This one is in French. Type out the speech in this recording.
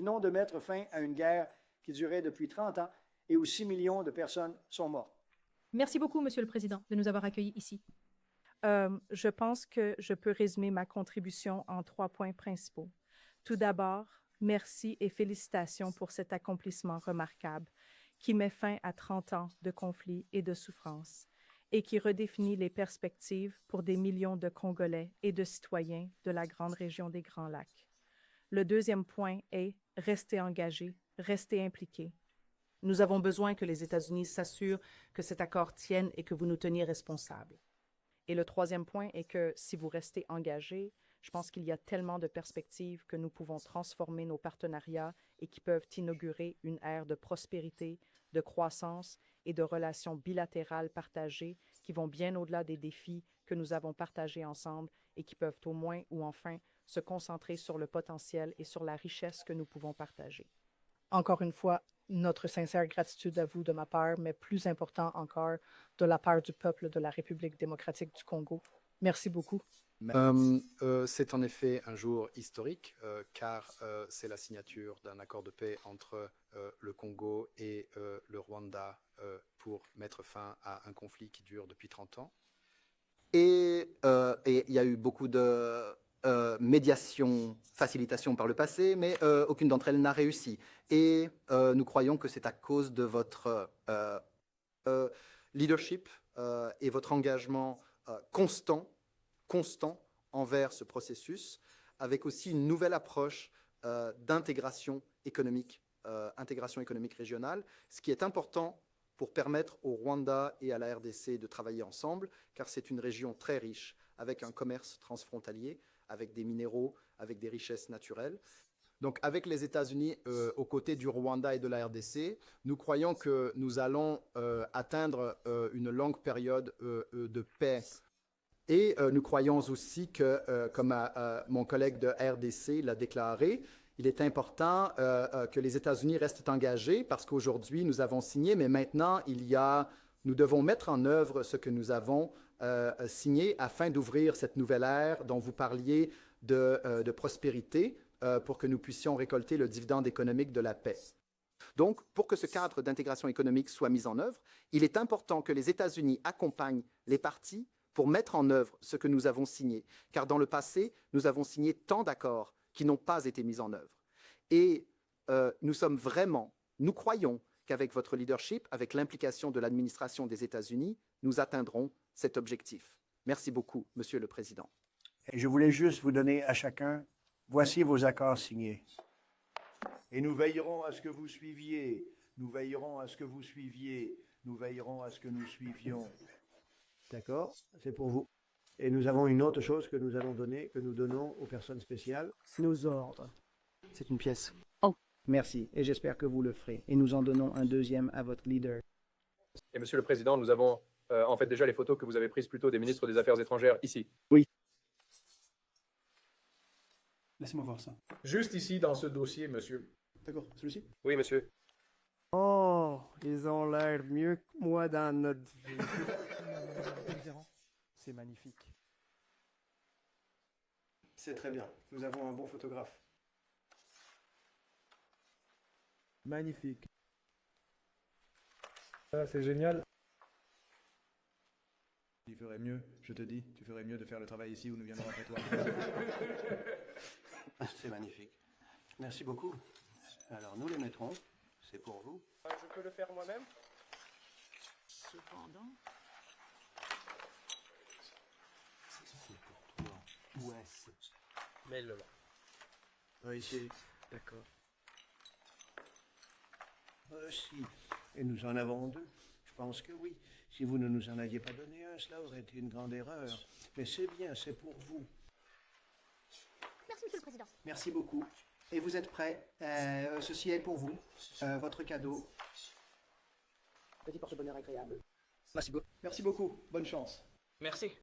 venons de mettre fin à une guerre qui durait depuis 30 ans et où 6 millions de personnes sont mortes. Merci beaucoup, Monsieur le Président, de nous avoir accueillis ici. Je pense que je peux résumer ma contribution en 3 points principaux. Tout d'abord, merci et félicitations pour cet accomplissement remarquable qui met fin à 30 ans de conflits et de souffrances et qui redéfinit les perspectives pour des millions de Congolais et de citoyens de la grande région des Grands Lacs. Le deuxième point est rester engagé, rester impliqué. Nous avons besoin que les États-Unis s'assurent que cet accord tienne et que vous nous teniez responsables. Et le troisième point est que si vous restez engagé, je pense qu'il y a tellement de perspectives que nous pouvons transformer nos partenariats et qui peuvent inaugurer une ère de prospérité, de croissance et de relations bilatérales partagées qui vont bien au-delà des défis que nous avons partagés ensemble et qui peuvent au moins ou enfin se concentrer sur le potentiel et sur la richesse que nous pouvons partager. Encore une fois, notre sincère gratitude à vous de ma part, mais plus important encore, de la part du peuple de la République démocratique du Congo. Merci beaucoup. C'est en effet un jour historique, car c'est la signature d'un accord de paix entre le Congo et le Rwanda pour mettre fin à un conflit qui dure depuis 30 ans. Et il y a eu beaucoup de médiation, facilitation par le passé, mais aucune d'entre elles n'a réussi. Et nous croyons que c'est à cause de votre leadership et votre engagement constant envers ce processus, avec aussi une nouvelle approche d'intégration économique régionale, ce qui est important pour permettre au Rwanda et à la RDC de travailler ensemble, car c'est une région très riche, avec un commerce transfrontalier, avec des minéraux, avec des richesses naturelles. Donc avec les États-Unis aux côtés du Rwanda et de la RDC, nous croyons que nous allons atteindre une longue période de paix. Et nous croyons aussi que, comme mon collègue de RDC l'a déclaré, il est important que les États-Unis restent engagés parce qu'aujourd'hui, nous avons signé, mais maintenant, nous devons mettre en œuvre ce que nous avons signé afin d'ouvrir cette nouvelle ère dont vous parliez de prospérité pour que nous puissions récolter le dividende économique de la paix. Donc, pour que ce cadre d'intégration économique soit mis en œuvre, il est important que les États-Unis accompagnent les parties pour mettre en œuvre ce que nous avons signé. Car dans le passé, nous avons signé tant d'accords qui n'ont pas été mis en œuvre. Et nous croyons qu'avec votre leadership, avec l'implication de l'administration des États-Unis, nous atteindrons cet objectif. Merci beaucoup, Monsieur le Président. Et je voulais juste vous donner à chacun, voici vos accords signés. Et nous veillerons à ce que vous suiviez, nous veillerons à ce que vous suiviez, nous veillerons à ce que nous suivions. D'accord? C'est pour vous. Et nous avons une autre chose que nous allons donner, que nous donnons aux personnes spéciales. Nos ordres. C'est une pièce. Oh. Merci, et j'espère que vous le ferez. Et nous en donnons un deuxième à votre leader. Et Monsieur le Président, nous avons en fait déjà les photos que vous avez prises plus tôt des ministres des Affaires étrangères ici. Oui. Laissez-moi voir ça. Juste ici, dans ce dossier, monsieur. D'accord, celui-ci? Oui, monsieur. Oh, ils ont l'air mieux que moi dans notre vie. C'est magnifique. C'est très bien. Nous avons un bon photographe. Magnifique. Ah, c'est génial. Tu ferais mieux, je te dis, tu ferais mieux de faire le travail ici où nous viendrons après toi. C'est magnifique. Merci beaucoup. Alors, nous les mettrons. C'est pour vous. Je peux le faire moi-même? Cependant... C'est pour toi. Où est-ce? Mets-le là. Oui, ici. D'accord. Si. Et nous en avons deux. Je pense que oui. Si vous ne nous en aviez pas donné un, cela aurait été une grande erreur. Mais c'est bien, c'est pour vous. Merci, Monsieur le Président. Merci beaucoup. Et vous êtes prêts? Ceci est pour vous. Votre cadeau. Petit porte-bonheur agréable. Merci beaucoup. Bonne chance. Merci.